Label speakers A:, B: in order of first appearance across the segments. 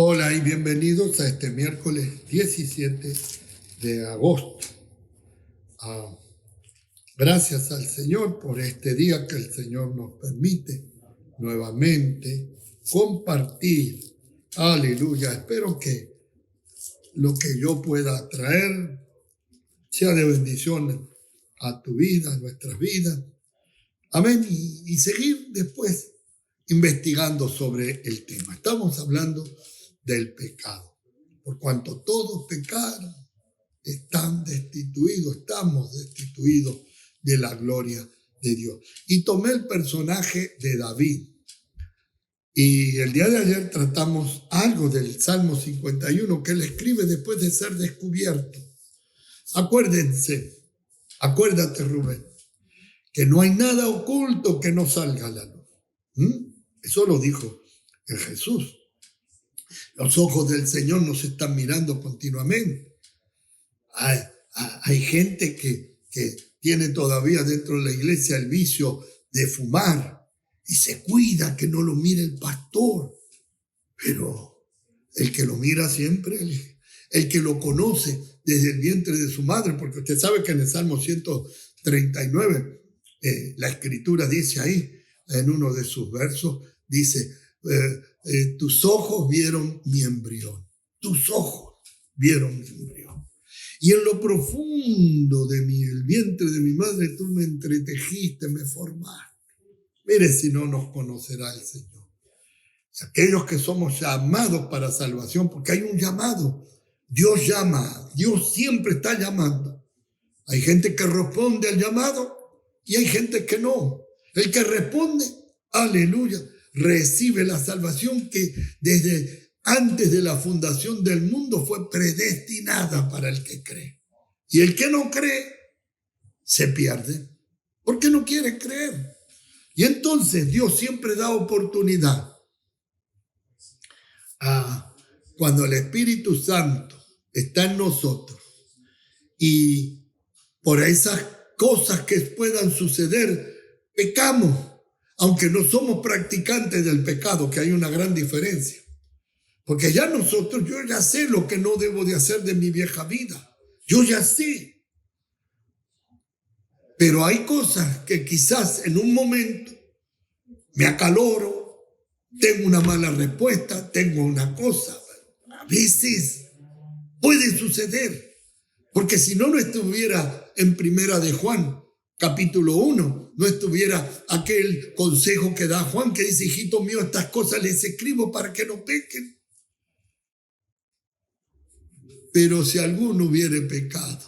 A: Hola y bienvenidos a este miércoles 17 de agosto. Gracias al Señor por este día que el Señor nos permite nuevamente compartir. Aleluya. Espero que lo que yo pueda traer sea de bendición a tu vida, a nuestras vidas. Amén. Y seguir después investigando sobre el tema. Estamos hablando del pecado. Por cuanto todos pecaron, estamos destituidos de la gloria de Dios. Y tomé el personaje de David. Y el día de ayer tratamos algo del Salmo 51 que él escribe después de ser descubierto. Acuérdate, Rubén, que no hay nada oculto que no salga a la luz. Eso lo dijo el Jesús. Los ojos del Señor nos están mirando continuamente. Hay gente que tiene todavía dentro de la iglesia el vicio de fumar y se cuida que no lo mire el pastor. Pero el que lo mira siempre, el que lo conoce desde el vientre de su madre, porque usted sabe que en el Salmo 139 la Escritura dice ahí, en uno de sus versos, dice, tus ojos vieron mi embrión. Tus ojos vieron mi embrión. Y en lo profundo de el vientre de mi madre tú me entretejiste, me formaste. Mire si no nos conocerá el Señor. Y aquellos que somos llamados para salvación, porque hay un llamado. Dios llama, Dios siempre está llamando. Hay gente que responde al llamado y hay gente que no. El que responde, aleluya, recibe la salvación que desde antes de la fundación del mundo fue predestinada para el que cree. Y el que no cree se pierde porque no quiere creer. Y entonces Dios siempre da oportunidad. Cuando el Espíritu Santo está en nosotros y por esas cosas que puedan suceder, pecamos. Aunque no somos practicantes del pecado, que hay una gran diferencia. Porque ya yo ya sé lo que no debo de hacer de mi vieja vida. Yo ya sé. Pero hay cosas que quizás en un momento me acaloro, tengo una mala respuesta, tengo una cosa. A veces puede suceder. Porque si no estuviera en Primera de Juan, capítulo 1, no estuviera aquel consejo que da Juan, que dice, hijito mío, estas cosas les escribo para que no pequen. Pero si alguno hubiere pecado,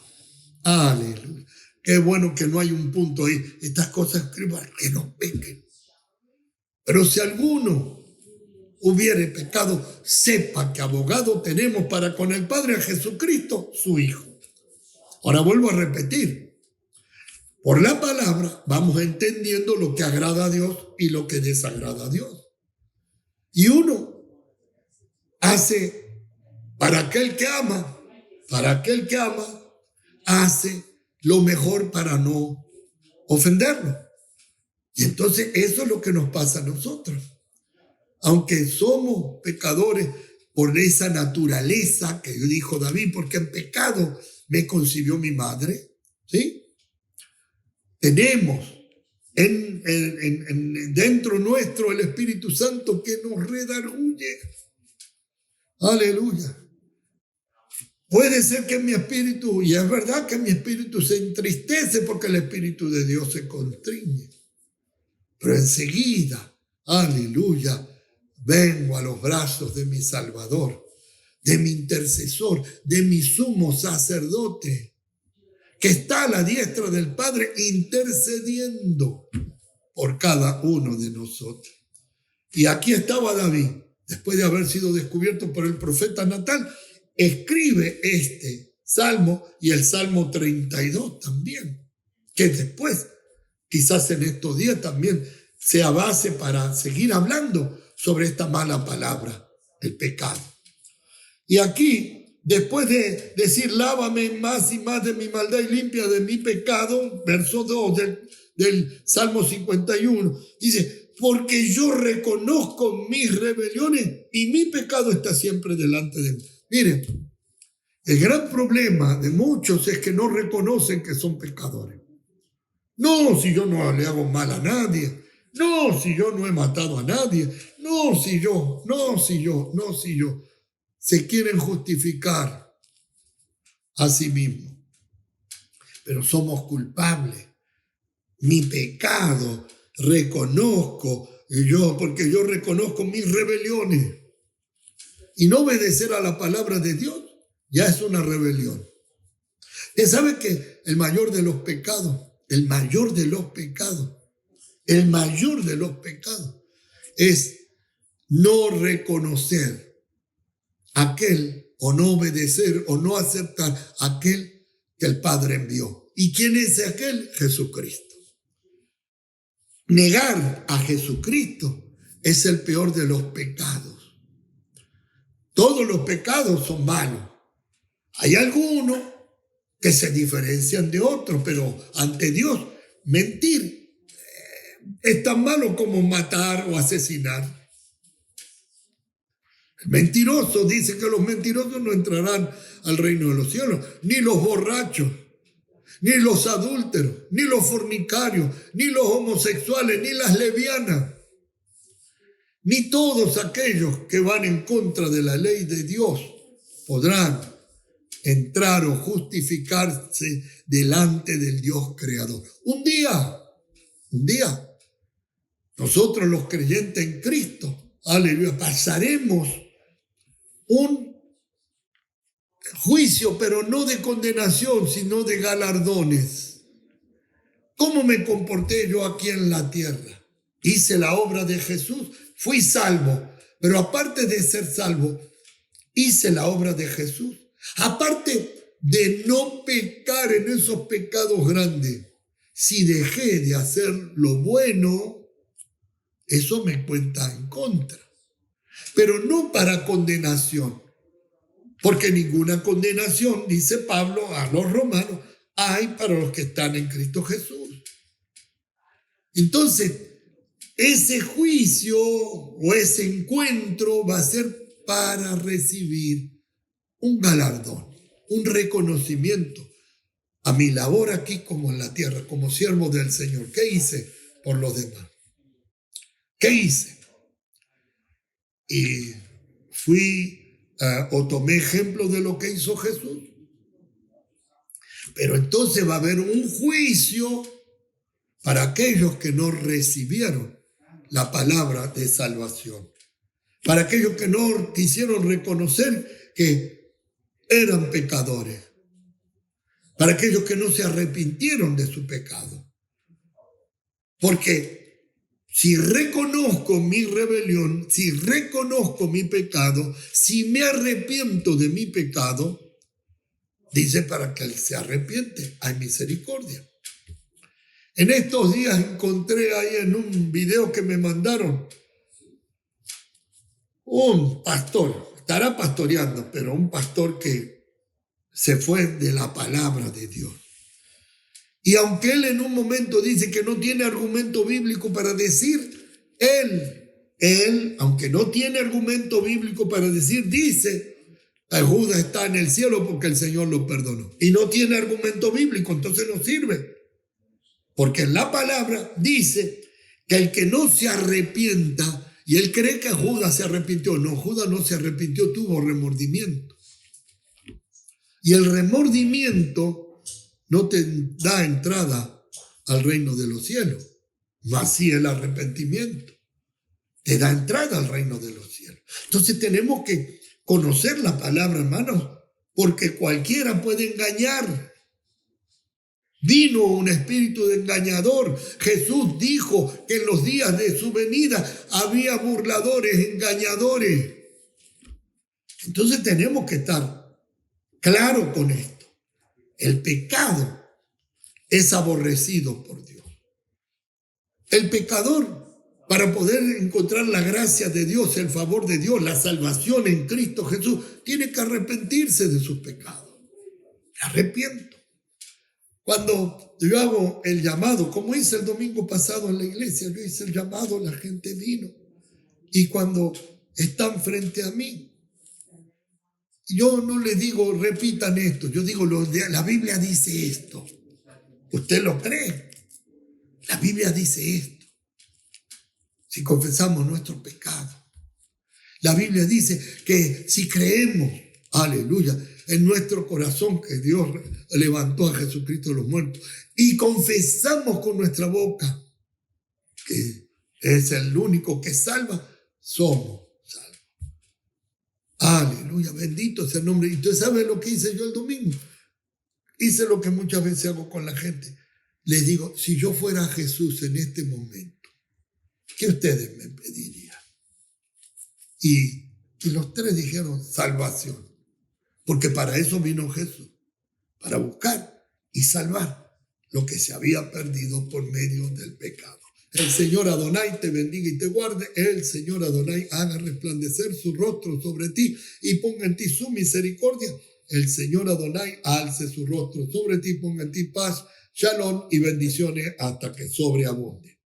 A: aleluya, qué bueno que no hay un punto ahí, estas cosas escribo para que no pequen. Pero si alguno hubiere pecado, sepa que abogado tenemos para con el Padre, a Jesucristo, su Hijo. Ahora vuelvo a repetir. Por la palabra vamos entendiendo lo que agrada a Dios y lo que desagrada a Dios. Y uno hace para aquel que ama, hace lo mejor para no ofenderlo. Y entonces eso es lo que nos pasa a nosotros. Aunque somos pecadores por esa naturaleza que dijo David, porque en pecado me concibió mi madre, ¿sí? Tenemos dentro nuestro el Espíritu Santo que nos redarguye. Aleluya. Puede ser que mi espíritu, y es verdad que mi espíritu se entristece porque el Espíritu de Dios se constriñe. Pero enseguida, aleluya, vengo a los brazos de mi Salvador, de mi intercesor, de mi sumo sacerdote, que está a la diestra del Padre intercediendo por cada uno de nosotros. Y aquí estaba David, después de haber sido descubierto por el profeta Natán, escribe este salmo y el Salmo 32 también, que después, quizás en estos días también sea base para seguir hablando sobre esta mala palabra, el pecado. Y aquí, después de decir, lávame más y más de mi maldad y limpia de mi pecado, verso 2 del Salmo 51, dice, porque yo reconozco mis rebeliones y mi pecado está siempre delante de mí. Miren, el gran problema de muchos es que no reconocen que son pecadores. No, si yo no le hago mal a nadie. No, si yo no he matado a nadie. No, si yo. Se quieren justificar a sí mismos. Pero somos culpables. Mi pecado reconozco porque yo reconozco mis rebeliones. Y no obedecer a la palabra de Dios ya es una rebelión. Usted sabe que el mayor de los pecados es no reconocer aquel o no obedecer o no aceptar aquel que el Padre envió. ¿Y quién es aquel? Jesucristo. Negar a Jesucristo es el peor de los pecados. Todos los pecados son malos. Hay algunos que se diferencian de otros, pero ante Dios, mentir es tan malo como matar o asesinar. El mentiroso dice que los mentirosos no entrarán al reino de los cielos, ni los borrachos, ni los adúlteros, ni los fornicarios, ni los homosexuales, ni las lesbianas, ni todos aquellos que van en contra de la ley de Dios podrán entrar o justificarse delante del Dios creador. Un día, nosotros los creyentes en Cristo, aleluya, pasaremos un juicio, pero no de condenación, sino de galardones. ¿Cómo me comporté yo aquí en la tierra? Hice la obra de Jesús, fui salvo, pero aparte de ser salvo, hice la obra de Jesús. Aparte de no pecar en esos pecados grandes, si dejé de hacer lo bueno, eso me cuenta en contra. Pero no para condenación, porque ninguna condenación, dice Pablo a los romanos, hay para los que están en Cristo Jesús. Entonces, ese juicio o ese encuentro va a ser para recibir un galardón, un reconocimiento a mi labor aquí como en la tierra, como siervo del Señor. ¿Qué hice por los demás? ¿Qué hice? Y o tomé ejemplo de lo que hizo Jesús. Pero entonces va a haber un juicio para aquellos que no recibieron la palabra de salvación. Para aquellos que no quisieron reconocer que eran pecadores. Para aquellos que no se arrepintieron de su pecado. Porque si reconozco mi rebelión, si reconozco mi pecado, si me arrepiento de mi pecado, dice, para que él se arrepiente, hay misericordia. En estos días encontré ahí en un video que me mandaron un pastor, estará pastoreando, pero un pastor que se fue de la palabra de Dios. Y aunque él en un momento dice que no tiene argumento bíblico para decir, él, aunque no tiene argumento bíblico para decir, dice, Judas está en el cielo porque el Señor lo perdonó. Y no tiene argumento bíblico, entonces no sirve. Porque en la palabra dice que el que no se arrepienta, y él cree que Judas se arrepintió. No, Judas no se arrepintió, tuvo remordimiento. Y el remordimiento no te da entrada al reino de los cielos, mas sí el arrepentimiento te da entrada al reino de los cielos. Entonces tenemos que conocer la palabra, hermanos, porque cualquiera puede engañar. Vino un espíritu de engañador. Jesús dijo que en los días de su venida había burladores, engañadores. Entonces tenemos que estar claros con esto. El pecado es aborrecido por Dios. El pecador, para poder encontrar la gracia de Dios, el favor de Dios, la salvación en Cristo Jesús, tiene que arrepentirse de sus pecados. Me arrepiento. Cuando yo hago el llamado, como hice el domingo pasado en la iglesia, yo hice el llamado, la gente vino. Y cuando están frente a mí, yo no le digo repitan esto, yo digo la Biblia dice esto. ¿Usted lo cree? La Biblia dice esto. Si confesamos nuestros pecados. La Biblia dice que si creemos, aleluya, en nuestro corazón que Dios levantó a Jesucristo de los muertos y confesamos con nuestra boca que es el único que salva, somos salvos. Aleluya, bendito sea el nombre. ¿Y usted sabe lo que hice yo el domingo? Hice lo que muchas veces hago con la gente. Les digo, si yo fuera Jesús en este momento, ¿qué ustedes me pedirían? Y los tres dijeron salvación. Porque para eso vino Jesús, para buscar y salvar lo que se había perdido por medio del pecado. El Señor Adonai te bendiga y te guarde. El Señor Adonai haga resplandecer su rostro sobre ti y ponga en ti su misericordia. El Señor Adonai alce su rostro sobre ti y ponga en ti paz, shalom y bendiciones hasta que sobreabunde.